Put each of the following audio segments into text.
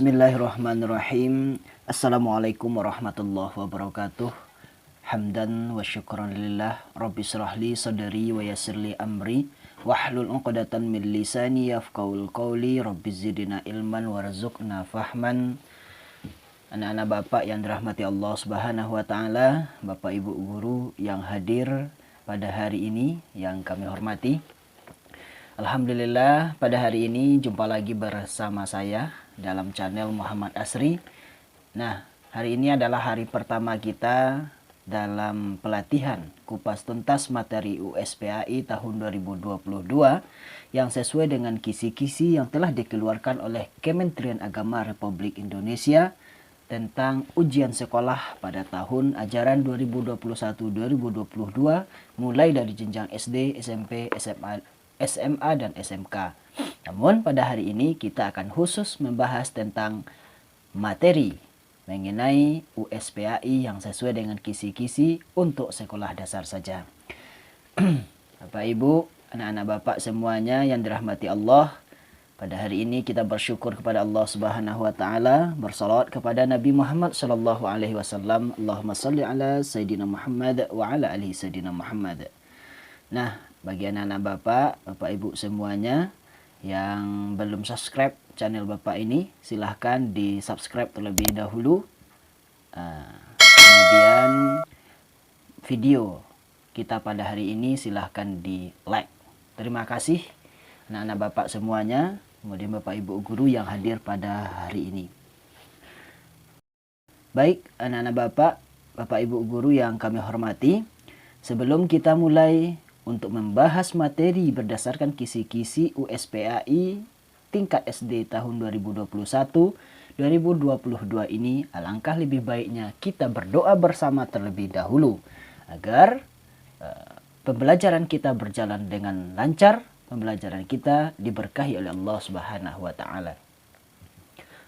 Bismillahirrahmanirrahim. Assalamualaikum warahmatullahi wabarakatuh. Hamdan wa syukran lillah. Rabbi syrahli sadri wa yassirli amri wahlul 'uqdatam min lisani yafqahul qawli. Rabbi zidna ilman warzuqna fahman. Anak-anak Bapak yang dirahmati Allah Subhanahu wa taala, Bapak Ibu guru yang hadir pada hari ini yang kami hormati. Alhamdulillah, pada hari ini jumpa lagi bersama saya dalam channel Muhammad Asri. Nah, hari ini adalah hari pertama kita dalam pelatihan kupas tuntas materi USPAI tahun 2022 yang sesuai dengan kisi-kisi yang telah dikeluarkan oleh Kementerian Agama Republik Indonesia tentang ujian sekolah pada tahun ajaran 2021-2022 mulai dari jenjang SD, SMP, SMA dan SMK. Namun pada hari ini kita akan khusus membahas tentang materi mengenai USPAI yang sesuai dengan kisi-kisi untuk sekolah dasar saja. Bapak Ibu, anak-anak Bapak semuanya yang dirahmati Allah, pada hari ini kita bersyukur kepada Allah Subhanahu wa taala, bersalawat kepada Nabi Muhammad sallallahu alaihi wasallam. Allahumma shalli ala sayidina Muhammad wa ala alihi sayidina Muhammad. Nah, bagi anak-anak Bapak Ibu semuanya yang belum subscribe channel Bapak ini, silahkan di subscribe terlebih dahulu. Kemudian video kita pada hari ini silahkan di like. Terima kasih anak-anak Bapak semuanya, kemudian Bapak Ibu guru yang hadir pada hari ini. Baik anak-anak Bapak Ibu guru yang kami hormati, sebelum kita mulai untuk membahas materi berdasarkan kisi-kisi USPAI tingkat SD tahun 2021-2022 ini, alangkah lebih baiknya kita berdoa bersama terlebih dahulu agar pembelajaran kita berjalan dengan lancar, pembelajaran kita diberkahi oleh Allah Subhanahu wa taala.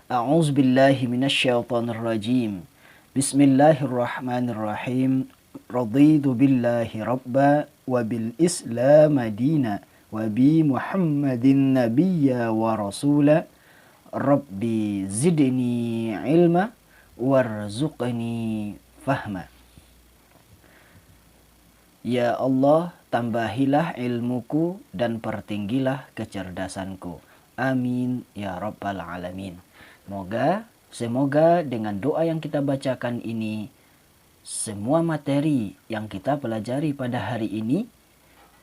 A'udzubillahi minasyaitonirrajim. Bismillahirrahmanirrahim. Raditu billahi rabba wa bil islam dina wa bi muhammadin nabiyya wa rasula. Rabbi zidni ilma warzuqni fahma. Ya Allah, tambahilah ilmuku dan pertinggilah kecerdasanku. Amin ya rabbal alamin. Semoga dengan doa yang kita bacakan ini, semua materi yang kita pelajari pada hari ini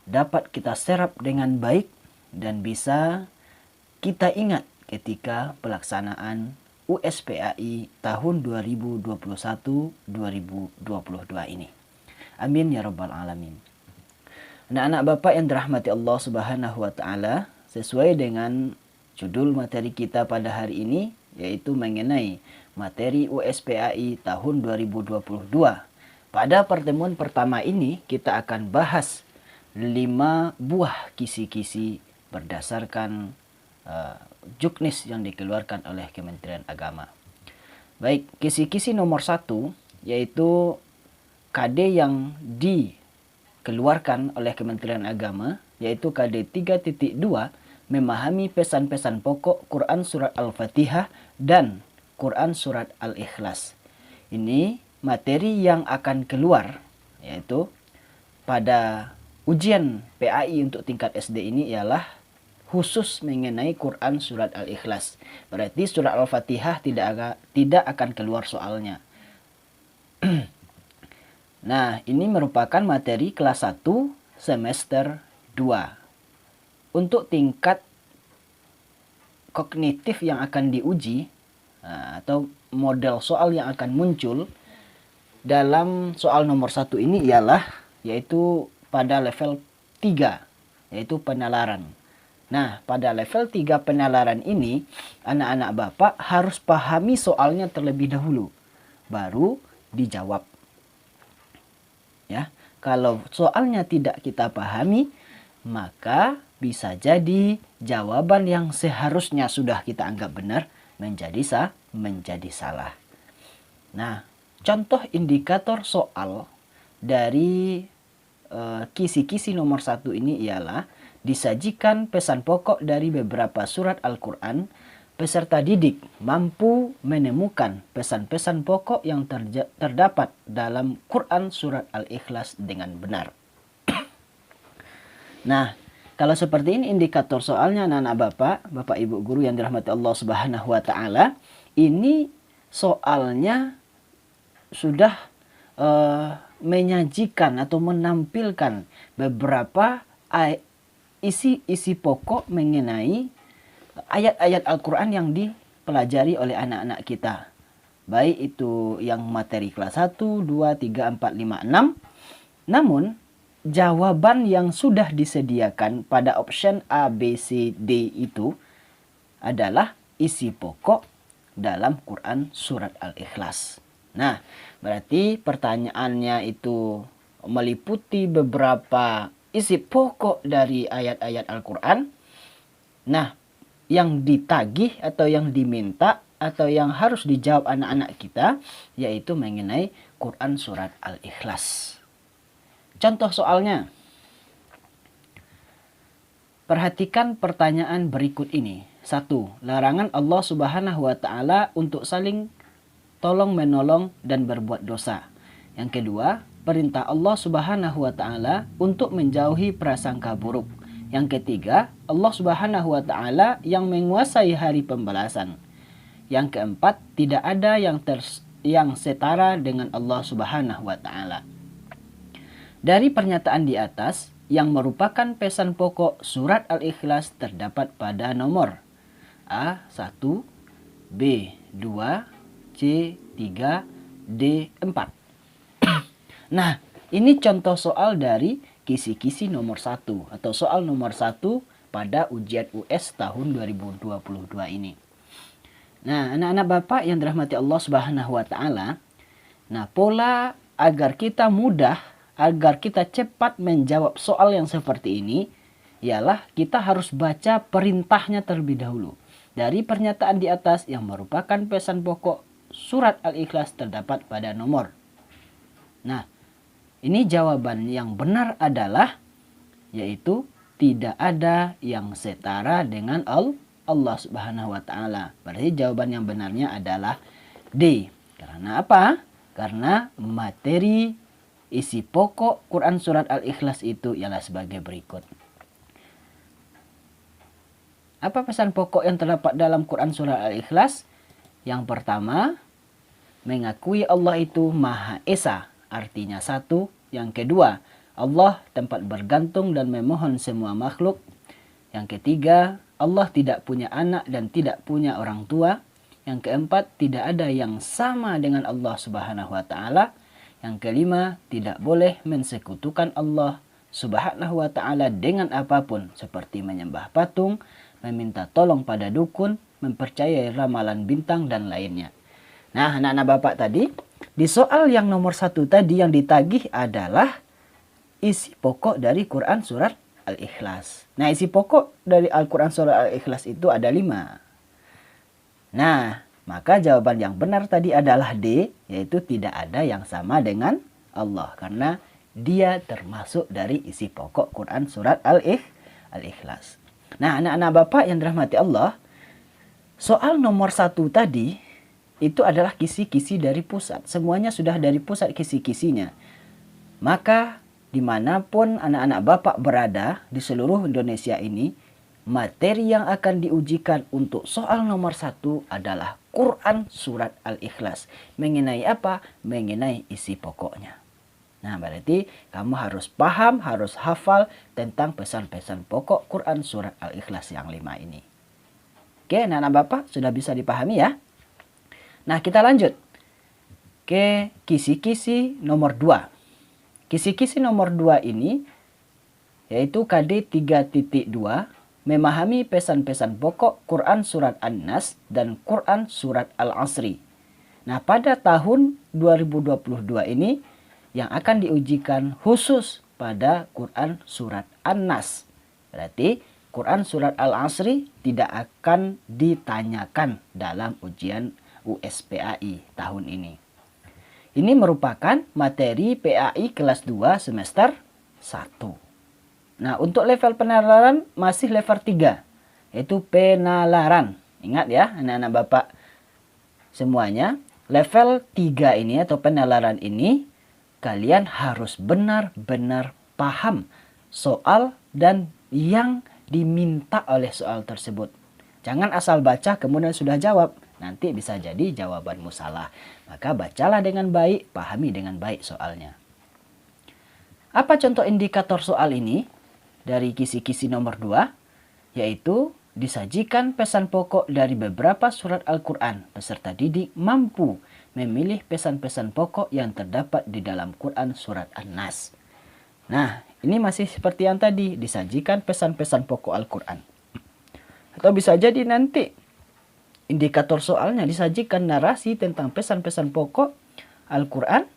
dapat kita serap dengan baik dan bisa kita ingat ketika pelaksanaan USPAI tahun 2021-2022 ini. Amin ya rabbal alamin. Anak-anak Bapak yang dirahmati Allah Subhanahu wa taala, sesuai dengan judul materi kita pada hari ini, yaitu mengenai materi USPAI tahun 2022. Pada pertemuan pertama ini kita akan bahas 5 buah kisi-kisi berdasarkan juknis yang dikeluarkan oleh Kementerian Agama. Baik, kisi-kisi nomor 1 yaitu KD yang dikeluarkan oleh Kementerian Agama, yaitu KD 3.2, memahami pesan-pesan pokok Quran Surat Al-Fatihah dan Quran Surat Al-Ikhlas. Ini materi yang akan keluar, yaitu pada ujian PAI untuk tingkat SD ini ialah khusus mengenai Quran Surat Al-Ikhlas. Berarti Surat Al-Fatihah tidak akan keluar soalnya. Nah, ini merupakan materi kelas 1 semester 2. Untuk tingkat kognitif yang akan diuji, atau model soal yang akan muncul dalam soal nomor 1 ini ialah yaitu pada level 3, yaitu penalaran. Nah, pada level 3 penalaran ini, anak-anak Bapak harus pahami soalnya terlebih dahulu, baru dijawab. Ya, kalau soalnya tidak kita pahami, maka bisa jadi jawaban yang seharusnya sudah kita anggap benar menjadi salah. Nah, contoh indikator soal dari kisi-kisi nomor 1 ini ialah disajikan pesan pokok dari beberapa surat Al-Quran peserta didik mampu menemukan pesan-pesan pokok yang terdapat dalam Quran Surat Al-Ikhlas dengan benar. Nah, kalau seperti ini indikator soalnya anak-anak Bapak Ibu guru yang dirahmati Allah Subhanahu wa taala, ini soalnya sudah menyajikan atau menampilkan beberapa isi pokok mengenai ayat-ayat Al-Quran yang dipelajari oleh anak-anak kita. Baik itu yang materi kelas 1, 2, 3, 4, 5, 6. Namun, jawaban yang sudah disediakan pada option A, B, C, D itu adalah isi pokok dalam Quran Surat Al-Ikhlas. Nah, berarti pertanyaannya itu meliputi beberapa isi pokok dari ayat-ayat Al-Quran. Nah, yang ditagih atau yang diminta atau yang harus dijawab anak-anak kita yaitu mengenai Quran Surat Al-Ikhlas. Contoh soalnya. Perhatikan pertanyaan berikut ini. 1. Larangan Allah Subhanahu wa taala untuk saling tolong menolong dan berbuat dosa. Yang kedua, perintah Allah Subhanahu wa taala untuk menjauhi prasangka buruk. Yang ketiga, Allah Subhanahu wa taala yang menguasai hari pembalasan. Yang keempat, tidak ada yang setara dengan Allah Subhanahu wa taala. Dari pernyataan di atas yang merupakan pesan pokok surat Al-Ikhlas terdapat pada nomor A1, B2, C3, D4. Nah, ini contoh soal dari kisi-kisi nomor 1 atau soal nomor 1 pada ujian US tahun 2022 ini. Nah, anak-anak Bapak yang dirahmati Allah Subhanahu wa taala, nah pola agar kita mudah, agar kita cepat menjawab soal yang seperti ini, ialah kita harus baca perintahnya terlebih dahulu. Dari pernyataan di atas yang merupakan pesan pokok surat Al-Ikhlas terdapat pada nomor. Nah, ini jawaban yang benar adalah yaitu tidak ada yang setara dengan Allah Subhanahu wa taala. Berarti jawaban yang benarnya adalah D. Karena apa? Karena materi isi pokok Quran Surat Al-Ikhlas itu ialah sebagai berikut. Apa pesan pokok yang terdapat dalam Quran Surat Al-Ikhlas? Yang pertama, mengakui Allah itu Maha Esa. Artinya satu. Yang kedua, Allah tempat bergantung dan memohon semua makhluk. Yang ketiga, Allah tidak punya anak dan tidak punya orang tua. Yang keempat, tidak ada yang sama dengan Allah Subhanahu wa taala. Yang kelima, tidak boleh mensekutukan Allah Subhanahu wa taala dengan apapun seperti menyembah patung, meminta tolong pada dukun, mempercayai ramalan bintang dan lainnya. Nah, anak-anak Bapak tadi, di soal yang nomor 1 tadi yang ditagih adalah isi pokok dari Quran Surat Al-Ikhlas. Nah, isi pokok dari Al-Quran Surat Al-Ikhlas itu ada 5. Nah, maka jawaban yang benar tadi adalah D, yaitu tidak ada yang sama dengan Allah. Karena dia termasuk dari isi pokok Quran Surat Al-Ikhlas. Nah, anak-anak Bapak yang dirahmati Allah, soal nomor 1 tadi itu adalah kisi-kisi dari pusat. Semuanya sudah dari pusat kisi-kisinya. Maka dimanapun anak-anak Bapak berada di seluruh Indonesia ini, materi yang akan diujikan untuk soal nomor 1 adalah Quran Surat Al-Ikhlas. Mengenai apa? Mengenai isi pokoknya. Nah, berarti kamu harus paham, harus hafal tentang pesan-pesan pokok Quran Surat Al-Ikhlas yang 5 ini. Oke, anak-anak Bapak sudah bisa dipahami ya? Nah, kita lanjut ke kisi-kisi nomor 2. Kisi-kisi nomor 2 ini yaitu KD 3.2, memahami pesan-pesan pokok Quran Surat An-Nas dan Quran Surat Al-Asri. Nah, pada tahun 2022 ini yang akan diujikan khusus pada Quran Surat An-Nas. Berarti Quran Surat Al-Asri tidak akan ditanyakan dalam ujian USPAI tahun ini. Ini merupakan materi PAI kelas 2 semester 1. Nah, untuk level penalaran masih level 3, yaitu penalaran. Ingat ya anak-anak Bapak semuanya, level 3 ini atau penalaran ini kalian harus benar-benar paham soal dan yang diminta oleh soal tersebut. Jangan asal baca kemudian sudah jawab. Nanti bisa jadi jawabanmu salah. Maka bacalah dengan baik, pahami dengan baik soalnya. Apa contoh indikator soal ini? Dari kisi-kisi nomor 2, yaitu disajikan pesan pokok dari beberapa surat Al-Quran. Peserta didik mampu memilih pesan-pesan pokok yang terdapat di dalam Quran surat An-Nas. Nah, ini masih seperti yang tadi, disajikan pesan-pesan pokok Al-Quran. Atau bisa jadi nanti indikator soalnya disajikan narasi tentang pesan-pesan pokok Al-Quran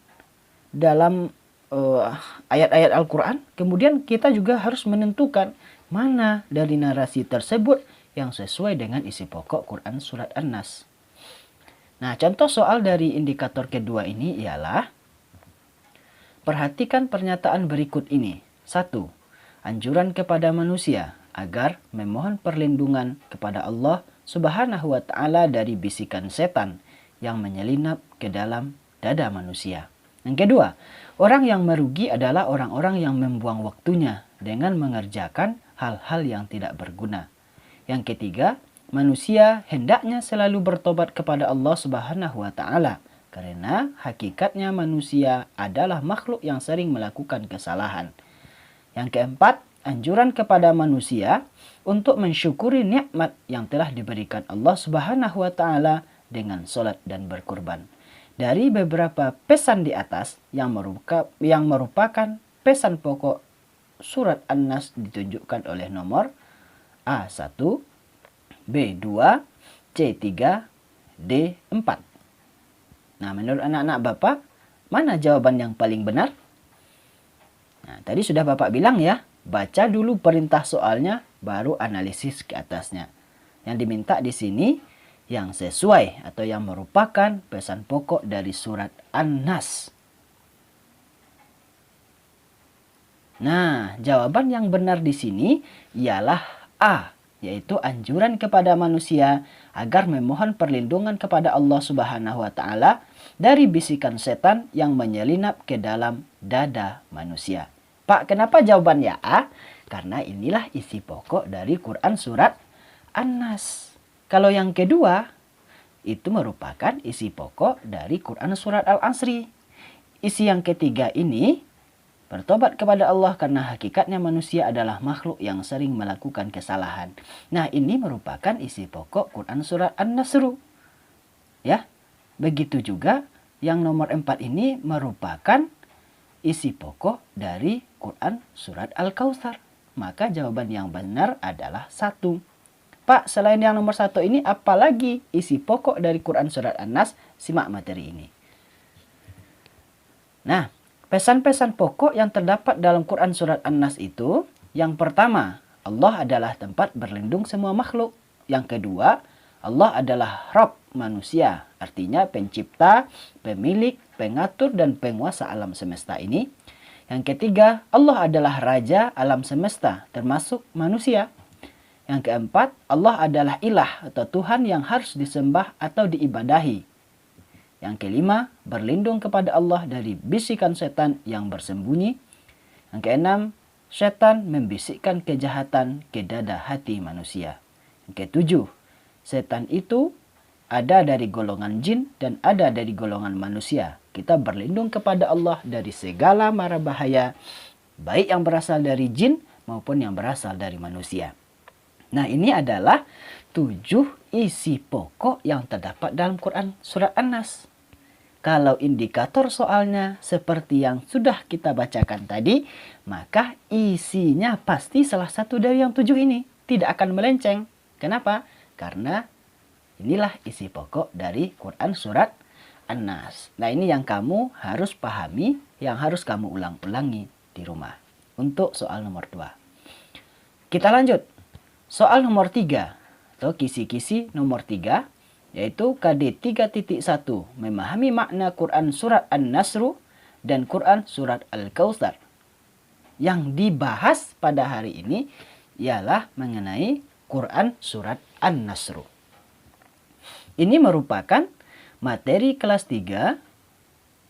dalam ayat-ayat Al-Quran. Kemudian kita juga harus menentukan mana dari narasi tersebut yang sesuai dengan isi pokok Quran surat An-Nas. Nah, contoh soal dari indikator kedua ini ialah perhatikan pernyataan berikut ini. 1. Anjuran kepada manusia agar memohon perlindungan kepada Allah Subhanahu wa Ta'ala dari bisikan setan yang menyelinap ke dalam dada manusia. Yang kedua, orang yang merugi adalah orang-orang yang membuang waktunya dengan mengerjakan hal-hal yang tidak berguna. Yang ketiga, manusia hendaknya selalu bertobat kepada Allah Subhanahu wa Ta'ala karena hakikatnya manusia adalah makhluk yang sering melakukan kesalahan. Yang keempat, anjuran kepada manusia untuk mensyukuri nikmat yang telah diberikan Allah Subhanahu wa Ta'ala dengan salat dan berkurban. Dari beberapa pesan di atas yang merupakan pesan pokok surat An-Nas ditunjukkan oleh nomor A1, B2, C3, D4. Nah, menurut anak-anak Bapak, mana jawaban yang paling benar? Nah, tadi sudah Bapak bilang ya, baca dulu perintah soalnya, baru analisis ke atasnya. Yang diminta di sini yang sesuai atau yang merupakan pesan pokok dari surat An-Nas. Nah, jawaban yang benar di sini ialah A, yaitu anjuran kepada manusia agar memohon perlindungan kepada Allah Subhanahu wa Ta'ala dari bisikan setan yang menyelinap ke dalam dada manusia. Pak, kenapa jawabannya A? Karena inilah isi pokok dari Quran surat An-Nas. Kalau yang kedua, itu merupakan isi pokok dari Quran surat Al-Asri. Isi yang ketiga ini, bertobat kepada Allah karena hakikatnya manusia adalah makhluk yang sering melakukan kesalahan. Nah, ini merupakan isi pokok Quran surat An-Nasr. Ya. Begitu juga yang nomor 4 ini merupakan isi pokok dari Quran surat Al-Kautsar. Maka jawaban yang benar adalah 1. Pak, selain yang nomor 1 ini apalagi isi pokok dari Quran surat An-Nas? Simak materi ini. Nah, pesan-pesan pokok yang terdapat dalam Quran surat An-Nas itu, yang pertama, Allah adalah tempat berlindung semua makhluk. Yang kedua, Allah adalah Rabb manusia, artinya pencipta, pemilik, pengatur, dan penguasa alam semesta ini. Yang ketiga, Allah adalah Raja alam semesta, termasuk manusia. Yang keempat, Allah adalah ilah atau Tuhan yang harus disembah atau diibadahi. Yang kelima, berlindung kepada Allah dari bisikan setan yang bersembunyi. Yang keenam, setan membisikkan kejahatan ke dada hati manusia. Yang ketujuh, setan itu ada dari golongan jin dan ada dari golongan manusia. Kita berlindung kepada Allah dari segala mara bahaya, baik yang berasal dari jin maupun yang berasal dari manusia. Nah, ini adalah 7 isi pokok yang terdapat dalam Quran surat An-Nas. Kalau indikator soalnya seperti yang sudah kita bacakan tadi, maka isinya pasti salah satu dari yang 7 ini. Tidak akan melenceng. Kenapa? Karena inilah isi pokok dari Quran surat An-Nas. Nah, ini yang kamu harus pahami, yang harus kamu ulang-ulangi di rumah. Untuk soal nomor 2. Kita lanjut. Soal nomor 3 atau kisi-kisi nomor 3, yaitu KD 3.1, memahami makna Quran surat An-Nasr dan Quran surat Al-Kautsar. Yang dibahas pada hari ini ialah mengenai Quran surat An-Nasr. Ini merupakan materi kelas 3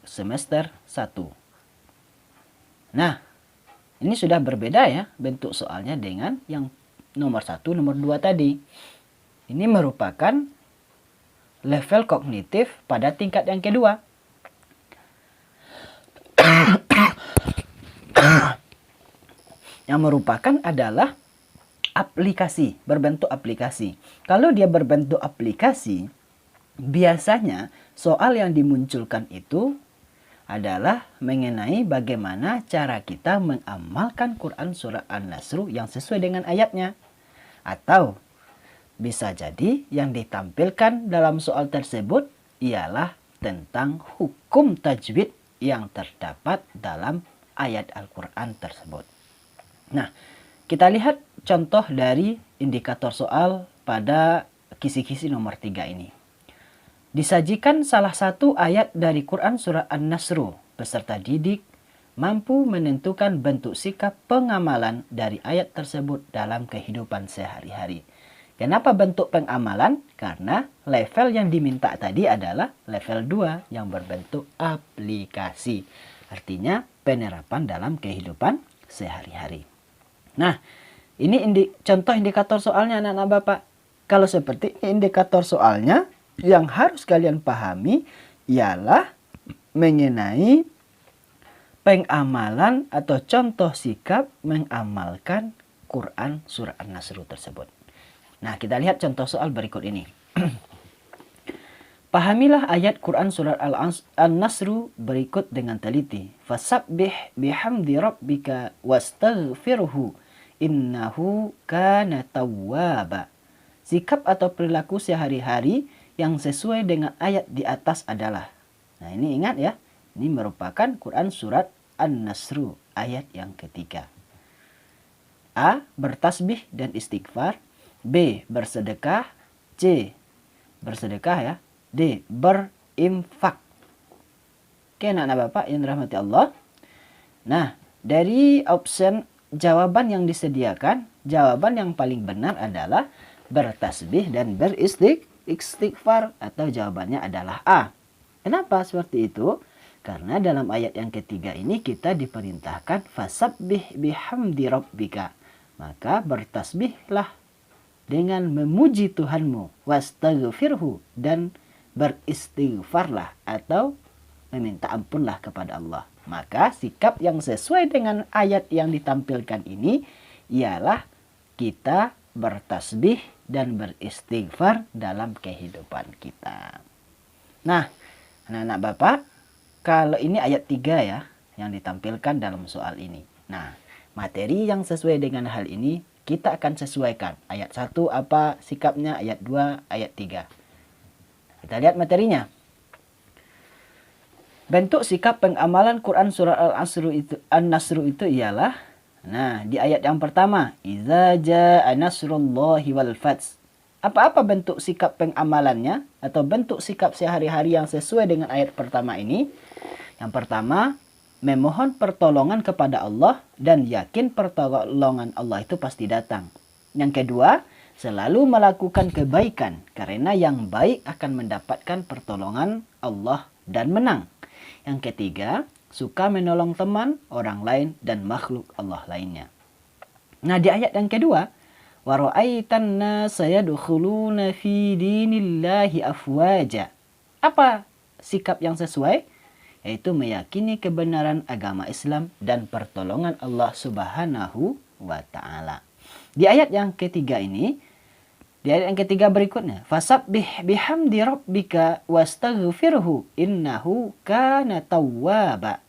semester 1. Nah, ini sudah berbeda ya bentuk soalnya dengan yang nomor 1, nomor 2 tadi. Ini merupakan level kognitif pada tingkat yang kedua. Yang merupakan adalah aplikasi, berbentuk aplikasi. Kalau dia berbentuk aplikasi, biasanya soal yang dimunculkan itu adalah mengenai bagaimana cara kita mengamalkan Quran Surah An-Nasr yang sesuai dengan ayatnya. Atau bisa jadi yang ditampilkan dalam soal tersebut ialah tentang hukum tajwid yang terdapat dalam ayat Al-Quran tersebut. Nah, kita lihat contoh dari indikator soal pada kisi-kisi nomor 3 ini. Disajikan salah satu ayat dari Quran Surah An-Nasr beserta didik mampu menentukan bentuk sikap pengamalan dari ayat tersebut dalam kehidupan sehari-hari. Kenapa bentuk pengamalan? Karena level yang diminta tadi adalah level 2 yang berbentuk aplikasi. Artinya penerapan dalam kehidupan sehari-hari. Nah, ini contoh indikator soalnya anak-anak Bapak. Kalau seperti ini indikator soalnya, yang harus kalian pahami ialah mengenai pengamalan atau contoh sikap mengamalkan Quran Surah An-Nasr tersebut. Nah, kita lihat contoh soal berikut ini. Pahamilah ayat Quran Surah An-Nasr berikut dengan teliti. Fasabbih bihamdi rabbika wastaghfirhu innahu kana tawwaba. Sikap atau perilaku sehari-hari yang sesuai dengan ayat di atas adalah. Nah, ini ingat ya. Ini merupakan Quran Surat An-Nasr ayat yang ketiga. A. Bertasbih dan istighfar. B. Bersedekah. C. Bersedekah ya. D. Berinfak. Oke anak-anak Bapak yang dirahmati Allah. Nah, dari opsi jawaban yang disediakan, jawaban yang paling benar adalah bertasbih dan beristighfar, atau jawabannya adalah A. Kenapa seperti itu? Karena dalam ayat yang ketiga ini kita diperintahkan fasabbih bihamdi rabbika. Maka bertasbihlah dengan memuji Tuhanmu, wastaghfirhu, dan beristighfarlah atau meminta ampunlah kepada Allah. Maka sikap yang sesuai dengan ayat yang ditampilkan ini ialah kita bertasbih dan beristighfar dalam kehidupan kita. Nah, anak-anak Bapak, kalau ini ayat 3 ya yang ditampilkan dalam soal ini. Nah, materi yang sesuai dengan hal ini kita akan sesuaikan. Ayat 1 apa sikapnya, ayat 2, ayat 3. Kita lihat materinya. Bentuk sikap pengamalan Quran Surah An-Nasr itu ialah, nah, di ayat yang pertama, Iza ja'a nasrullahi wal fath. Apa-apa bentuk sikap pengamalannya atau bentuk sikap sehari-hari yang sesuai dengan ayat pertama ini? Yang pertama, memohon pertolongan kepada Allah dan yakin pertolongan Allah itu pasti datang. Yang kedua, selalu melakukan kebaikan karena yang baik akan mendapatkan pertolongan Allah dan menang. Yang ketiga, suka menolong teman, orang lain, dan makhluk Allah lainnya. Nah, di ayat yang kedua, wa ra'aitan nasa yadkhuluna fi dinillahi afwaja. Apa sikap yang sesuai? Yaitu meyakini kebenaran agama Islam dan pertolongan Allah Subhanahu wa taala. Di ayat yang ketiga ini, di ayat yang ketiga berikutnya, fasabbih bihamdi rabbika wastaghfirhu innahu kana tawwaba.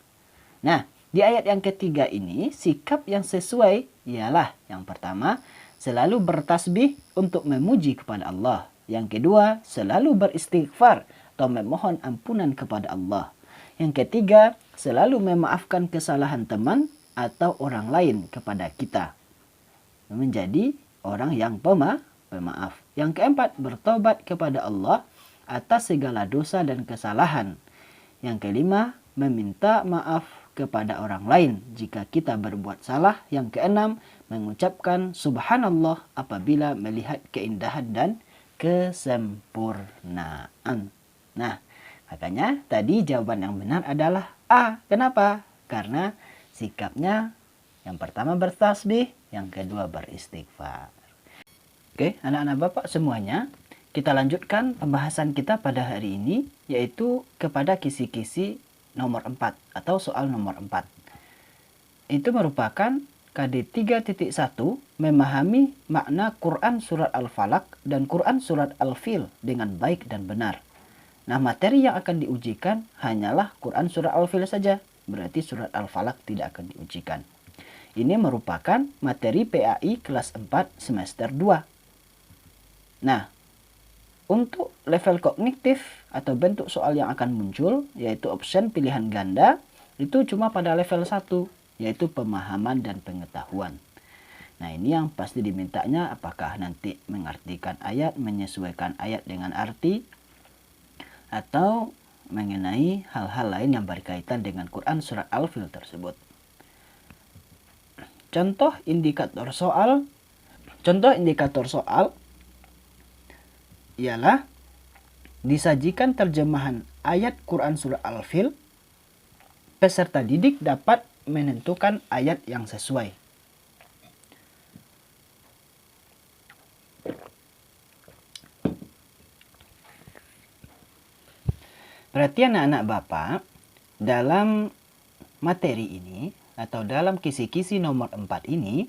Nah, di ayat yang ketiga ini sikap yang sesuai ialah yang pertama, selalu bertasbih untuk memuji kepada Allah. Yang kedua, selalu beristighfar atau memohon ampunan kepada Allah. Yang ketiga, selalu memaafkan kesalahan teman atau orang lain kepada kita. Menjadi orang yang pemaaf. Yang keempat, bertobat kepada Allah atas segala dosa dan kesalahan. Yang kelima, meminta maaf kepada orang lain jika kita berbuat salah. Yang keenam, mengucapkan subhanallah apabila melihat keindahan dan kesempurnaan. Nah, makanya tadi jawaban yang benar adalah A. Kenapa? Karena sikapnya yang pertama bertasbih, yang kedua beristighfar. Oke, anak-anak Bapak semuanya, kita lanjutkan pembahasan kita pada hari ini, yaitu kepada kisi-kisi nomor 4 atau soal nomor 4. Itu merupakan KD 3.1 memahami makna Quran Surat Al-Falaq dan Quran Surat Al-Fil dengan baik dan benar. Nah, materi yang akan diujikan hanyalah Quran Surat Al-Fil saja. Berarti Surat Al-Falaq tidak akan diujikan. Ini merupakan materi PAI kelas 4 semester 2. Nah, untuk level kognitif atau bentuk soal yang akan muncul, yaitu option pilihan ganda, itu cuma pada level 1. Yaitu pemahaman dan pengetahuan. Nah, ini yang pasti dimintanya apakah nanti mengartikan ayat, menyesuaikan ayat dengan arti, atau mengenai hal-hal lain yang berkaitan dengan Quran Surat Al-Fil tersebut. Contoh indikator soal ialah disajikan terjemahan ayat Quran Surat Al-Fil, peserta didik dapat menentukan ayat yang sesuai. Perhatian anak-anak Bapak, dalam materi ini atau dalam kisi-kisi nomor 4 ini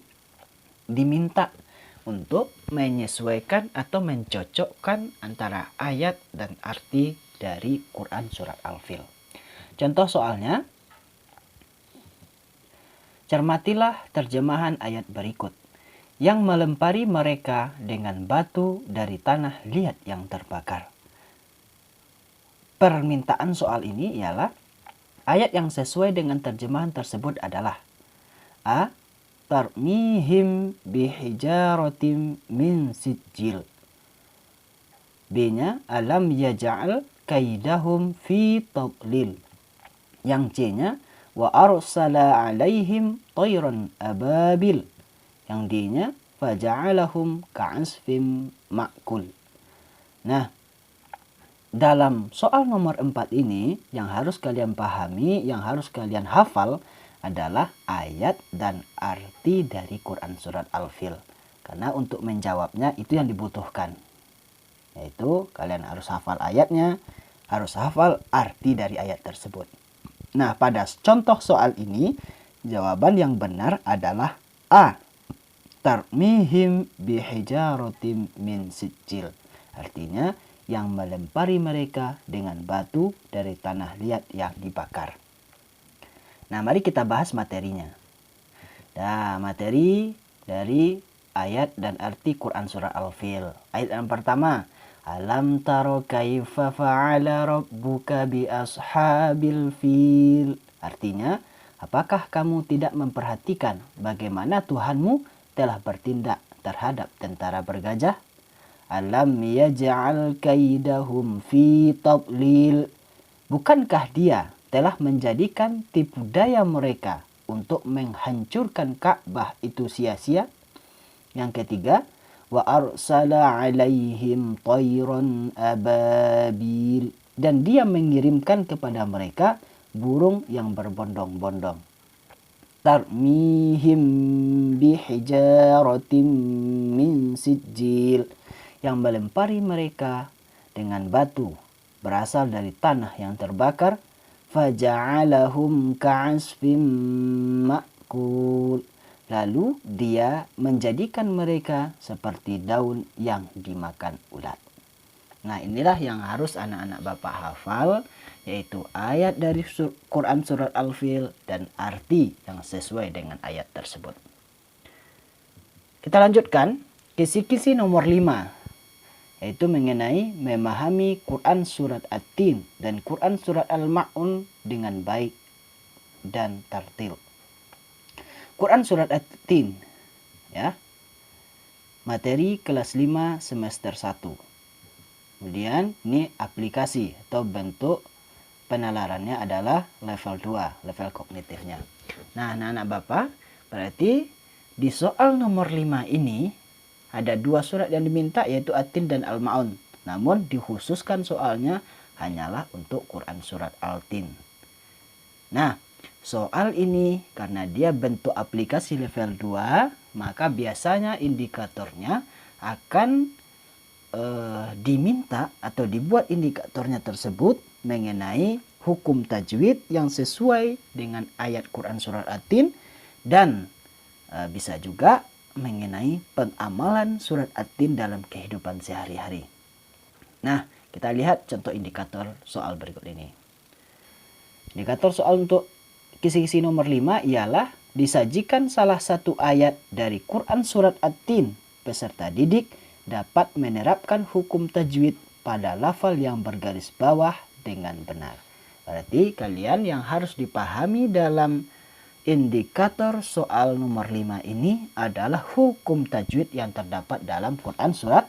diminta untuk menyesuaikan atau mencocokkan antara ayat dan arti dari Quran Surat Al-Fil. Contoh soalnya, cermatilah terjemahan ayat berikut. Yang melempari mereka dengan batu dari tanah liat yang terbakar. Permintaan soal ini ialah ayat yang sesuai dengan terjemahan tersebut adalah A. Tarmihim bihijaratim min sijil. B-nya alam yaja'al kaidahum fi tadlil. Yang C-nya wa arsala alaihim tayran ababil. Yang D-nya faja'alahum ka'asfim ma'kul. Nah, dalam soal nomor 4 ini yang harus kalian pahami, yang harus kalian hafal adalah ayat dan arti dari Quran Surat Al-Fil. Karena untuk menjawabnya itu yang dibutuhkan. Yaitu kalian harus hafal ayatnya, harus hafal arti dari ayat tersebut. Nah, pada contoh soal ini, jawaban yang benar adalah A. Tarmihim bihijaratim min sijil. Artinya, yang melempari mereka dengan batu dari tanah liat yang dibakar. Nah, mari kita bahas materinya. Nah, materi dari ayat dan arti Quran Surah Al-Fil. Ayat yang pertama, Alam taro kaifa fa'ala rabbuka bi ashabil fil. Artinya, apakah kamu tidak memperhatikan bagaimana Tuhanmu telah bertindak terhadap tentara bergajah? Alam yaj'al kaidahum fi tadlil. Bukankah dia telah menjadikan tipu daya mereka untuk menghancurkan Ka'bah itu sia-sia? Yang ketiga, wa arsala alaihim tayran ababil. Dan dia mengirimkan kepada mereka burung yang berbondong-bondong. Tarmihim bihijaratim min sijil. Yang melempari mereka dengan batu berasal dari tanah yang terbakar. Faja'alahum ka'asfim ma'kul. Lalu dia menjadikan mereka seperti daun yang dimakan ulat. Nah, inilah yang harus anak-anak Bapak hafal, yaitu ayat dari Quran Surat Al-Fil dan arti yang sesuai dengan ayat tersebut. Kita lanjutkan kisi-kisi nomor 5, yaitu mengenai memahami Quran Surat At-Tin dan Quran Surat Al-Ma'un dengan baik dan tartil. Quran Surat At-Tin, ya, materi kelas 5 semester 1. Kemudian ini aplikasi atau bentuk penalarannya adalah level 2, level kognitifnya. Nah, anak-anak Bapak, berarti di soal nomor 5 ini ada 2 surat yang diminta, yaitu At-Tin dan Al-Ma'un. Namun dikhususkan soalnya hanyalah untuk Quran surat Al-Tin. Nah, soal ini karena dia bentuk aplikasi level 2, maka biasanya indikatornya akan diminta atau dibuat indikatornya tersebut mengenai hukum tajwid yang sesuai dengan ayat Quran surat At-Tin dan bisa juga mengenai pengamalan surat At-Tin dalam kehidupan sehari-hari. Nah, kita lihat contoh indikator soal berikut ini. Indikator soal untuk kisi-kisi nomor 5 ialah disajikan salah satu ayat dari Quran surat At-Tin. Peserta didik dapat menerapkan hukum tajwid pada lafal yang bergaris bawah dengan benar. Berarti kalian yang harus dipahami dalam indikator soal nomor 5 ini adalah hukum tajwid yang terdapat dalam Quran surat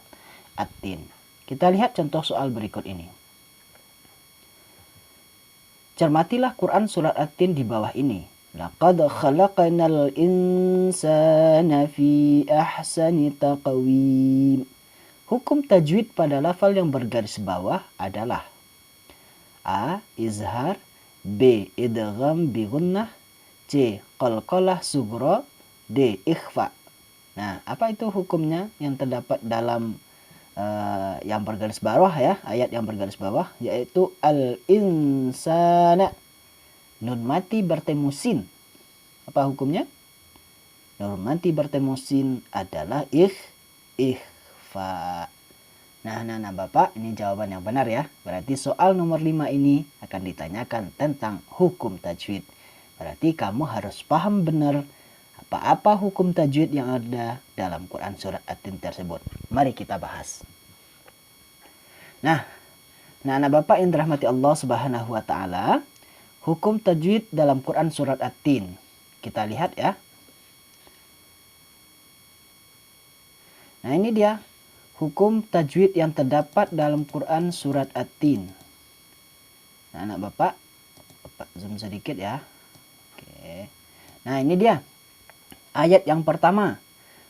At-Tin. Kita lihat contoh soal berikut ini. Cermatilah Quran surat At-Tin di bawah ini. Laqad khalaqnal insana fi ahsani taqwim. Hukum tajwid pada lafal yang bergaris bawah adalah A. Izhar, B. Idgham bi gunnah, C. Qalqalah sughra, D. Ikhfa. Nah, apa itu hukumnya yang terdapat dalam yang bergaris bawah ya, ayat yang bergaris bawah, yaitu al-insana. Nun mati bertemu sin. Apa hukumnya? Nun mati bertemu sin adalah ikhfa. Nah, Bapak, ini jawaban yang benar ya. Berarti soal nomor 5 ini akan ditanyakan tentang hukum tajwid. Berarti kamu harus paham benar apa-apa hukum tajwid yang ada dalam Quran surat At-Tin tersebut. Mari kita bahas. Nah, anak Bapak yang dirahmati Allah Subhanahu wa taala, hukum tajwid dalam Quran surat At-Tin. Kita lihat ya. Nah, ini dia hukum tajwid yang terdapat dalam Quran surat At-Tin. Nah, anak Bapak zoom sedikit ya. Oke. Nah, ini dia. Ayat yang pertama.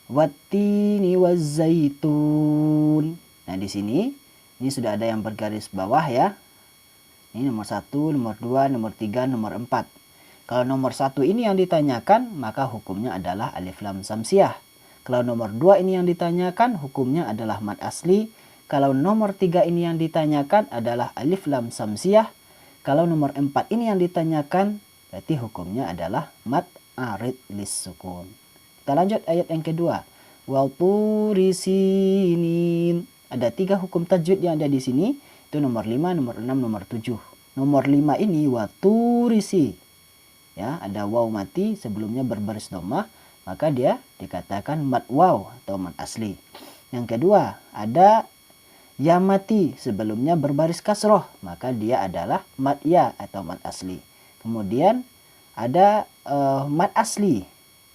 Wattini wazzaitun. Nah, di sini ini sudah ada yang bergaris bawah ya. Ini nomor 1, nomor 2, nomor 3, nomor 4. Kalau nomor 1 ini yang ditanyakan, maka hukumnya adalah alif lam samsiah. Kalau nomor 2 ini yang ditanyakan, hukumnya adalah mad asli. Kalau nomor 3 ini yang ditanyakan adalah alif lam samsiah. Kalau nomor 4 ini yang ditanyakan, berarti hukumnya adalah mad arid lis sukun. Kita lanjut ayat yang kedua. Wa turi sinin. Ada 3 hukum tajwid yang ada di sini. Itu nomor 5, nomor 6, nomor 7. Nomor 5 ini wa turisi. Ya, ada waw mati sebelumnya berbaris dhammah, maka dia dikatakan mad waw atau mad asli. Yang kedua, ada ya mati sebelumnya berbaris kasroh, maka dia adalah mad ya atau mad asli. Kemudian ada mad asli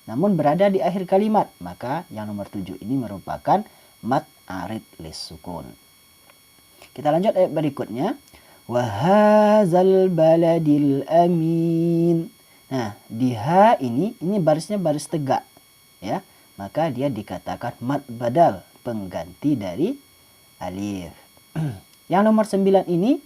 namun berada di akhir kalimat, maka yang nomor 7 ini merupakan mad arid lis sukun. Kita lanjut ayat berikutnya. Wa hadzal baladil amin. Nah, di ha ini barisnya baris tegak ya. Maka dia dikatakan mad badal, pengganti dari alif. Yang nomor 9 ini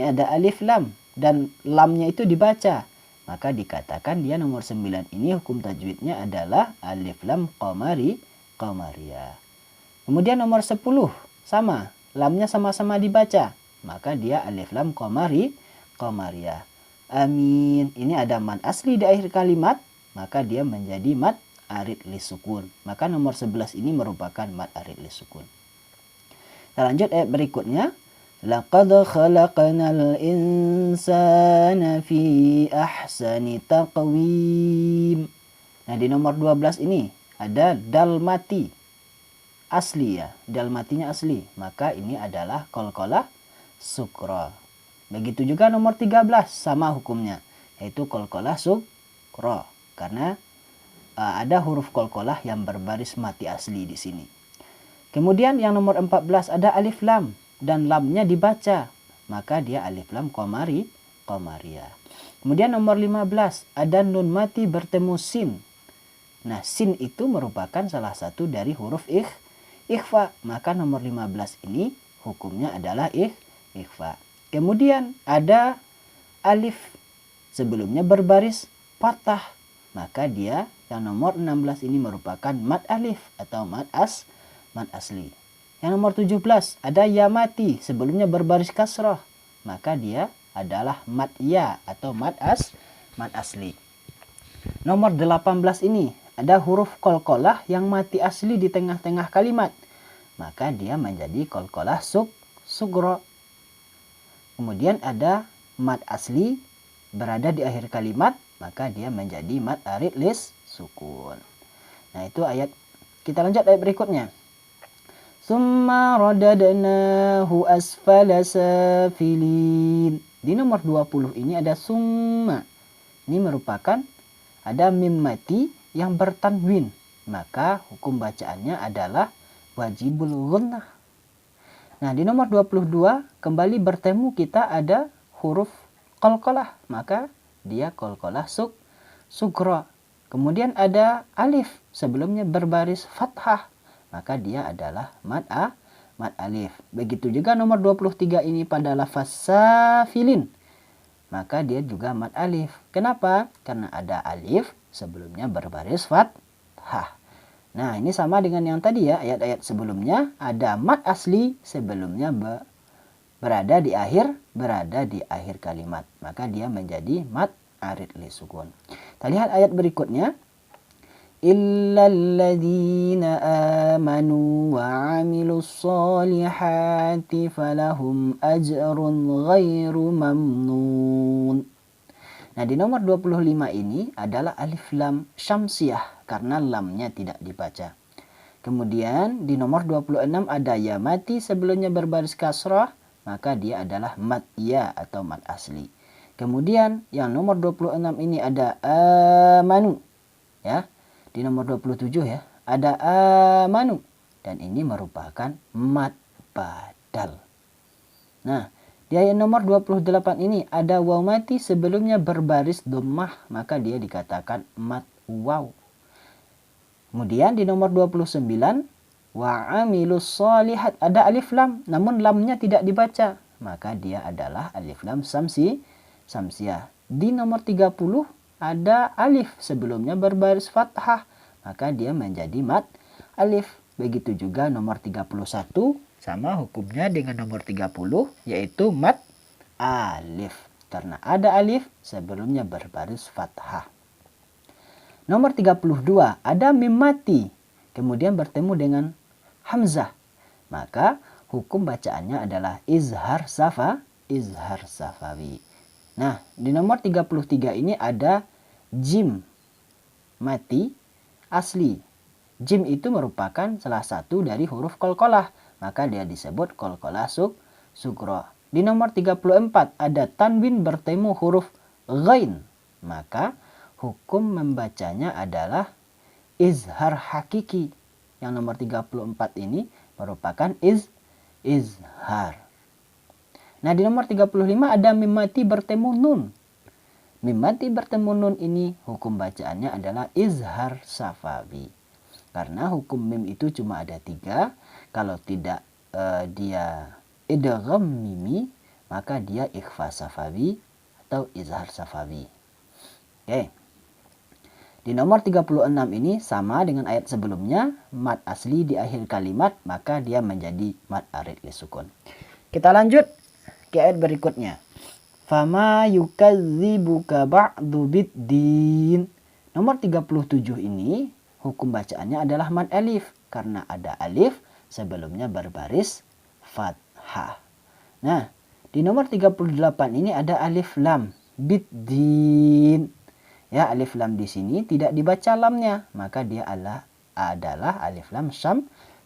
ada alif lam dan lamnya itu dibaca. Maka dikatakan dia nomor 9 ini hukum tajwidnya adalah alif lam qamariyah. Kemudian nomor 10 sama, lamnya sama-sama dibaca. Maka dia alif lam qamariyah. Amin. Ini ada mad asli di akhir kalimat, maka dia menjadi mad arid lis sukun. Maka nomor 11 ini merupakan mad arid lis sukun. Kita lanjut ayat berikutnya. Laqad khalaqnal insana fi ahsani taqwim. Nah, di nomor 12 ini ada dal mati asli ya. Dal matinya asli. Maka ini adalah qalqalah sukra. Begitu juga nomor 13 sama hukumnya, yaitu qalqalah sukra karena ada huruf qalqalah yang berbaris mati asli di sini. Kemudian yang nomor 14 ada alif lam dan lamnya dibaca, maka dia alif lam qamariyah. Kemudian nomor 15 ada nun mati bertemu sin. Nah, sin itu merupakan salah satu dari huruf ikhfa. Maka nomor 15 ini hukumnya adalah ikhfa. Kemudian ada alif sebelumnya berbaris fathah. Maka dia yang nomor 16 ini merupakan mad alif atau mad asli. Yang nomor 17 ada ya mati sebelumnya berbaris kasrah. Maka dia adalah mad ya atau mad asli. Nomor 18 ini ada huruf qalqalah yang mati asli di tengah-tengah kalimat. Maka dia menjadi qalqalah sugro. Kemudian ada mad asli berada di akhir kalimat, maka dia menjadi mad arid lis sukun. Nah, itu ayat. Kita lanjut ayat berikutnya. Summa radadnahu asfala safilin. Di nomor 20 ini ada summa. Ini merupakan ada mim mati yang bertanwin. Maka hukum bacaannya adalah wajibul ghunnah. Nah, di nomor 22 kembali bertemu kita ada huruf qalqalah, maka dia qalqalah sugro. Kemudian ada alif sebelumnya berbaris fathah, maka dia adalah mad alif. Begitu juga nomor 23 ini pada lafaz safilin, maka dia juga mad alif. Kenapa? Karena ada alif sebelumnya berbaris fathah. Nah, ini sama dengan yang tadi ya, ayat-ayat sebelumnya ada mad asli sebelumnya berada di akhir kalimat. Maka dia menjadi mad arid li sukun. Kita lihat ayat berikutnya. Illalladzina amanu wa 'amilus solihati falahum ajrun ghairu mamnun. Nah, di nomor 25 ini adalah alif lam syamsiyah karena lamnya tidak dibaca. Kemudian di nomor 26 ada ya mati sebelumnya berbaris kasrah, maka dia adalah mad ya atau mad asli. Kemudian yang nomor 26 ini ada amanu. Ya. Di nomor 27 ya, ada amanu dan ini merupakan mad badal. Nah, di ayat nomor 28 ini ada waw mati sebelumnya berbaris dhammah, maka dia dikatakan mad waw. Kemudian di nomor 29 wa amilus solihat ada alif lam namun lamnya tidak dibaca, maka dia adalah alif lam samsiyah. Di nomor 30 ada alif sebelumnya berbaris fathah, maka dia menjadi mad alif. Begitu juga nomor 31 sama hukumnya dengan nomor 30 yaitu mad alif karena ada alif sebelumnya berbaris fathah. Nomor 32 ada mim mati kemudian bertemu dengan hamzah, maka hukum bacaannya adalah izhar safawi. Nah, di nomor 33 ini ada jim mati asli. Jim itu merupakan salah satu dari huruf qalqalah, maka dia disebut qalqalah sugro. Di nomor 34 ada tanwin bertemu huruf ghain, maka hukum membacanya adalah izhar hakiki. Yang nomor 34 ini merupakan izhar. Nah, di nomor 35 ada mim mati bertemu nun. Mim mati bertemu nun ini hukum bacaannya adalah izhar safawi. Karena hukum mim itu cuma ada 3. Kalau tidak dia idgham mimi, maka dia ikhfa safawi atau izhar safawi. Oke. Di nomor 36 ini sama dengan ayat sebelumnya, mad asli di akhir kalimat, maka dia menjadi mad arid li sukun. Kita lanjut ke ayat berikutnya. Fama yukadzibuka ba'du biddin. Nomor 37 ini hukum bacaannya adalah mad alif karena ada alif sebelumnya berbaris fathah. Nah, di nomor 38 ini ada alif lam biddin. Ya, alif lam di sini tidak dibaca lamnya, maka dia adalah alif lam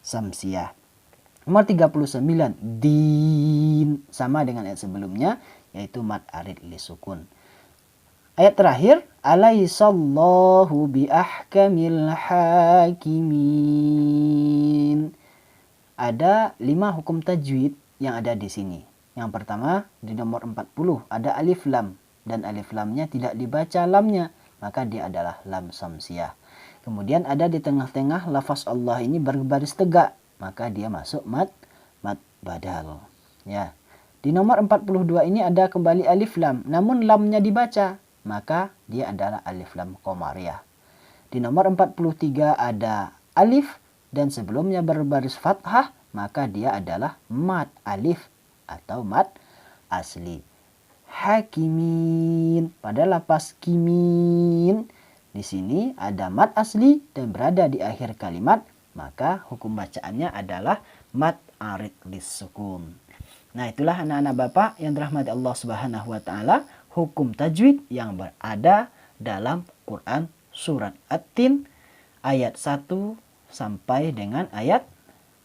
samsiyah. Nomor 39 din sama dengan ayat sebelumnya yaitu mad arid li sukun. Ayat terakhir alaisallahu bi ahkamil hakimin. Ada 5 hukum tajwid yang ada di sini. Yang pertama di nomor 40 ada alif lam dan alif lamnya tidak dibaca lamnya, maka dia adalah lam samsiyah. Kemudian ada di tengah-tengah lafaz Allah ini berbaris tegak, maka dia masuk mad badal. Ya. Di nomor 42 ini ada kembali alif lam, namun lamnya dibaca, maka dia adalah alif lam qamariyah. Di nomor 43 ada alif dan sebelumnya berbaris fathah, maka dia adalah mad alif atau mad asli. Hakimin, pada lapas kimin di sini ada mad asli dan berada di akhir kalimat, maka hukum bacaannya adalah mad arid lis-sukun. Nah, itulah anak-anak Bapak yang dirahmati Allah Subhanahu wa taala, hukum tajwid yang berada dalam Quran surat At-Tin ayat 1 sampai dengan ayat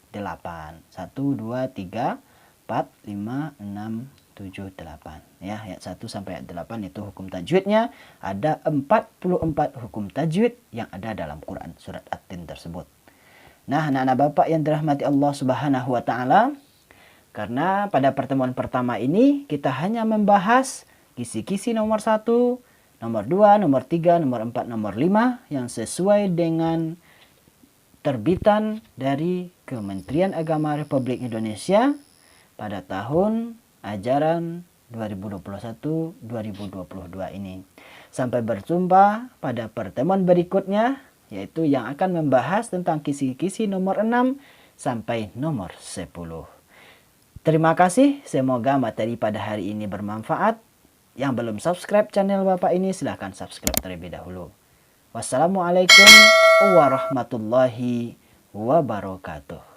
8. 1 2 3 4 5 6 7 8. Ya, ayat 1 sampai ayat 8 itu hukum tajwidnya. Ada 44 hukum tajwid yang ada dalam Quran surat At-Tin tersebut. Nah, anak-anak Bapak yang dirahmati Allah Subhanahu wa taala, karena pada pertemuan pertama ini kita hanya membahas kisi-kisi nomor 1, nomor 2, nomor 3, nomor 4, nomor 5 yang sesuai dengan terbitan dari Kementerian Agama Republik Indonesia pada tahun ajaran 2021-2022 ini. Sampai berjumpa pada pertemuan berikutnya, yaitu yang akan membahas tentang kisi-kisi nomor 6 sampai nomor 10. Terima kasih, semoga materi pada hari ini bermanfaat. Yang belum subscribe channel Bapak ini silahkan subscribe terlebih dahulu. Wassalamualaikum warahmatullahi wabarakatuh.